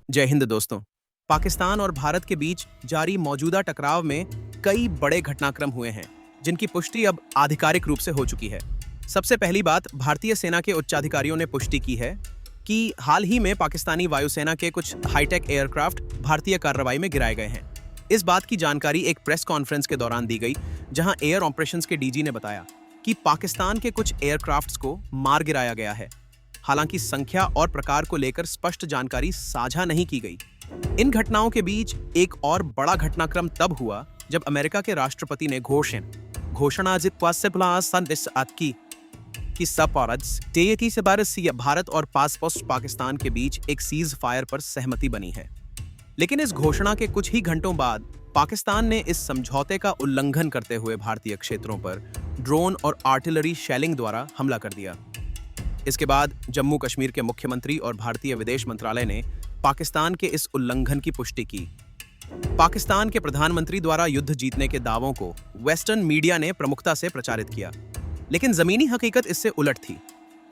जय हिंद दोस्तों। पाकिस्तान और भारत के बीच जारी मौजूदा टकराव में कई बड़े घटनाक्रम हुए हैं, जिनकी पुष्टि अब आधिकारिक रूप से हो चुकी है। सबसे पहली बात, भारतीय सेना के उच्चाधिकारियों ने पुष्टि की है कि हाल ही में पाकिस्तानी वायुसेना के कुछ हाईटेक एयरक्राफ्ट भारतीय कार्रवाई में गिराए गए हैं। इस बात की जानकारी एक प्रेस कॉन्फ्रेंस के दौरान दी गई, जहां एयर ऑपरेशंस के डीजी ने बताया कि पाकिस्तान के कुछ एयरक्राफ्ट्स को मार गिराया गया है। हालांकि संख्या और प्रकार को लेकर स्पष्ट जानकारी साझा नहीं की गई। इन घटनाओं के बीच एक और बड़ा घटनाक्रम तब हुआ जब अमेरिका के राष्ट्रपति ने घोषणा से भारत और पाकिस्तान के बीच एक सीज फायर पर सहमति बनी है। लेकिन इस घोषणा के कुछ ही घंटों बाद पाकिस्तान ने इस समझौते का उल्लंघन करते हुए भारतीय क्षेत्रों पर ड्रोन और आर्टिलरी शेलिंग द्वारा हमला कर दिया। इसके बाद जम्मू कश्मीर के मुख्यमंत्री और भारतीय विदेश मंत्रालय ने पाकिस्तान के इस उल्लंघन की पुष्टि की। पाकिस्तान के प्रधानमंत्री द्वारा युद्ध जीतने के दावों को वेस्टर्न मीडिया ने प्रमुखता से प्रचारित किया, लेकिन जमीनी हकीकत इससे उलट थी।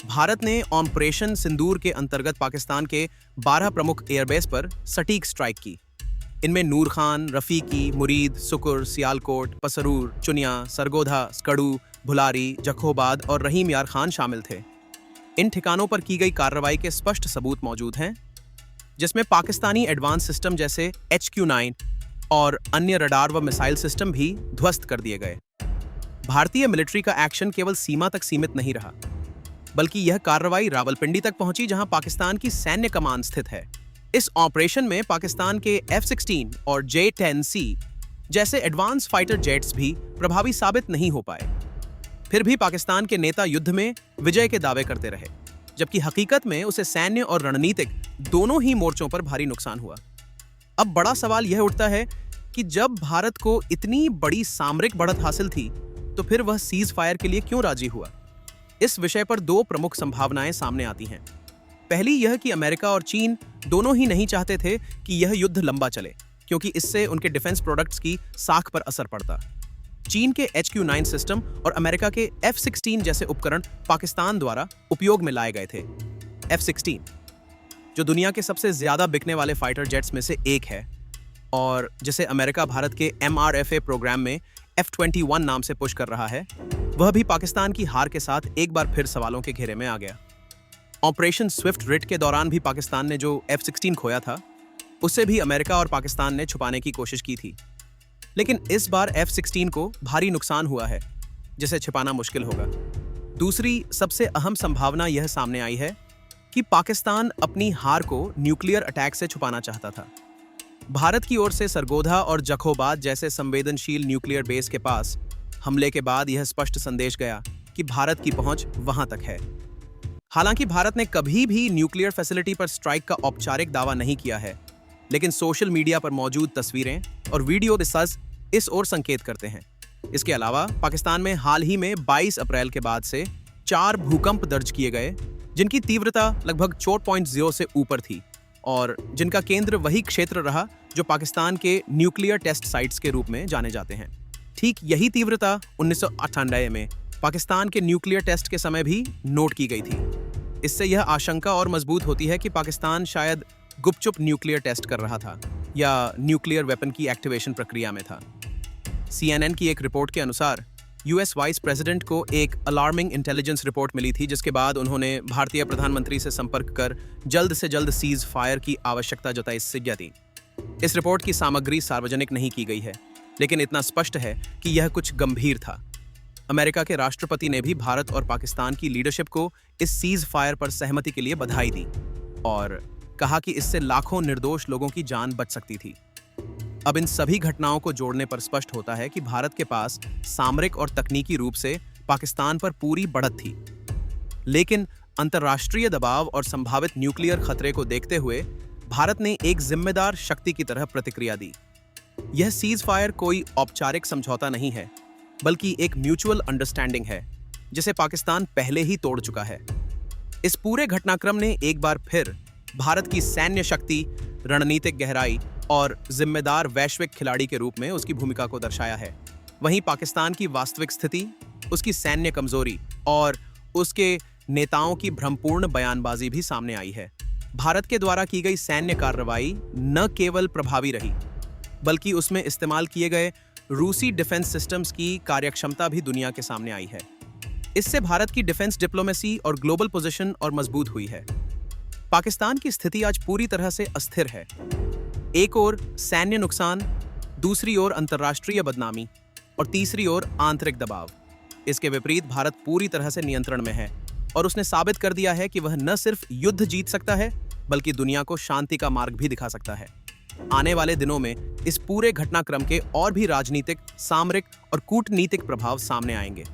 भारत ने ऑपरेशन सिंदूर के अंतर्गत पाकिस्तान के 12 प्रमुख एयरबेस पर सटीक स्ट्राइक की। इनमें नूर खान, रफीकी, मुरीद, सुकुर, सियालकोट, पसरूर, चुनिया, सरगोधा, स्कड़ू, भुलारी, जखोबाद और रहीम यार खान शामिल थे। इन ठिकानों पर की गई कार्रवाई के स्पष्ट सबूत मौजूद हैं, जिसमें पाकिस्तानी एडवांस सिस्टम जैसे HQ-9 और अन्य रडार व मिसाइल सिस्टम भी ध्वस्त कर दिए गए। भारतीय मिलिट्री का एक्शन केवल सीमा तक सीमित नहीं रहा, बल्कि यह कार्रवाई रावलपिंडी तक पहुंची, जहां पाकिस्तान की सैन्य कमान स्थित है। इस ऑपरेशन में पाकिस्तान के F-16 और J-10C जैसे एडवांस फाइटर जेट्स भी प्रभावी साबित नहीं हो पाए। फिर भी पाकिस्तान के नेता युद्ध में विजय के दावे करते रहे, जबकि हकीकत में उसे सैन्य और रणनीतिक दोनों ही मोर्चों पर भारी नुकसान हुआ। अब बड़ा सवाल यह उठता है कि जब भारत को इतनी बड़ी सामरिक बढ़त हासिल थी, तो फिर वह सीज फायर के लिए क्यों राजी हुआ? इस विषय पर दो प्रमुख संभावनाएं सामने आती हैं। पहली यह कि अमेरिका और चीन दोनों ही नहीं चाहते थे कि यह युद्ध लंबा चले, क्योंकि इससे उनके डिफेंस प्रोडक्ट्स की साख पर असर पड़ता। चीन के HQ-9 सिस्टम और अमेरिका के F-16 जैसे उपकरण पाकिस्तान द्वारा उपयोग में लाए गए थे। F-16, जो दुनिया के सबसे ज्यादा बिकने वाले फाइटर जेट्स में से एक है और जिसे अमेरिका भारत के MRFA प्रोग्राम में F-21 नाम से पुश कर रहा है, वह भी पाकिस्तान की हार के साथ एक बार फिर सवालों के घेरे में आ गया। ऑपरेशन स्विफ्ट रिट के दौरान भी पाकिस्तान ने जो F-16 खोया था, उसे भी अमेरिका और पाकिस्तान ने छुपाने की कोशिश की थी। लेकिन इस बार F-16 को भारी नुकसान हुआ है, जिसे छिपाना मुश्किल होगा। दूसरी सबसे अहम संभावना यह सामने आई है कि पाकिस्तान अपनी हार को न्यूक्लियर अटैक से छुपाना चाहता था। भारत की ओर से सरगोधा और जखोबाद जैसे संवेदनशील न्यूक्लियर बेस के पास हमले के बाद यह स्पष्ट संदेश गया कि भारत की पहुंच वहां तक है। हालांकि भारत ने कभी भी न्यूक्लियर फैसिलिटी पर स्ट्राइक का औपचारिक दावा नहीं किया है, लेकिन सोशल मीडिया पर मौजूद तस्वीरें और वीडियो इस ओर संकेत करते हैं। इसके अलावा पाकिस्तान में हाल ही में 22 अप्रैल के बाद से 4 भूकंप दर्ज किए गए, जिनकी तीव्रता लगभग 4.0 से ऊपर थी और जिनका केंद्र वही क्षेत्र रहा जो पाकिस्तान के न्यूक्लियर टेस्ट साइट्स के रूप में जाने जाते हैं। ठीक यही तीव्रता 1998 में पाकिस्तान के न्यूक्लियर टेस्ट के समय भी नोट की गई थी। इससे यह आशंका और मजबूत होती है कि पाकिस्तान शायद गुपचुप न्यूक्लियर टेस्ट कर रहा था या न्यूक्लियर वेपन की एक्टिवेशन प्रक्रिया में था। CNN की एक रिपोर्ट के अनुसार US वाइस प्रेसिडेंट को एक अलार्मिंग इंटेलिजेंस रिपोर्ट मिली थी, जिसके बाद उन्होंने भारतीय प्रधानमंत्री से संपर्क कर जल्द से जल्द सीज फायर की आवश्यकता जताई दी। इस रिपोर्ट की सामग्री सार्वजनिक नहीं की गई है, लेकिन इतना स्पष्ट है कि यह कुछ गंभीर था। अमेरिका के राष्ट्रपति ने भी भारत और पाकिस्तान की लीडरशिप को इस सीज फायर पर सहमति के लिए बधाई दी और कहा कि इससे लाखों निर्दोष लोगों की जान बच सकती थी। अब इन सभी घटनाओं को जोड़ने पर स्पष्ट होता है कि भारत के पास सामरिक और तकनीकी रूप से पाकिस्तान पर पूरी बढ़त थी, लेकिन अंतर्राष्ट्रीय दबाव और संभावित न्यूक्लियर खतरे को देखते हुए भारत ने एक जिम्मेदार शक्ति की तरह प्रतिक्रिया दी। यह सीज फायर कोई औपचारिक समझौता नहीं है, बल्कि एक म्यूचुअल अंडरस्टैंडिंग है, जिसे पाकिस्तान पहले ही तोड़ चुका है। इस पूरे घटनाक्रम ने एक बार फिर भारत की सैन्य शक्ति, रणनीतिक गहराई और जिम्मेदार वैश्विक खिलाड़ी के रूप में उसकी भूमिका को दर्शाया है। वहीं पाकिस्तान की वास्तविक स्थिति, उसकी सैन्य कमजोरी और उसके नेताओं की भ्रमपूर्ण बयानबाजी भी सामने आई है। भारत के द्वारा की गई सैन्य कार्रवाई न केवल प्रभावी रही, बल्कि उसमें इस्तेमाल किए गए रूसी डिफेंस सिस्टम्स की कार्यक्षमता भी दुनिया के सामने आई है। इससे भारत की डिफेंस डिप्लोमेसी और ग्लोबल पोजीशन और मजबूत हुई है। पाकिस्तान की स्थिति आज पूरी तरह से अस्थिर है। एक ओर सैन्य नुकसान, दूसरी ओर अंतर्राष्ट्रीय बदनामी और तीसरी ओर आंतरिक दबाव। इसके विपरीत भारत पूरी तरह से नियंत्रण में है और उसने साबित कर दिया है कि वह न सिर्फ युद्ध जीत सकता है, बल्कि दुनिया को शांति का मार्ग भी दिखा सकता है। आने वाले दिनों में इस पूरे घटनाक्रम के और भी राजनीतिक, सामरिक और कूटनीतिक प्रभाव सामने आएंगे।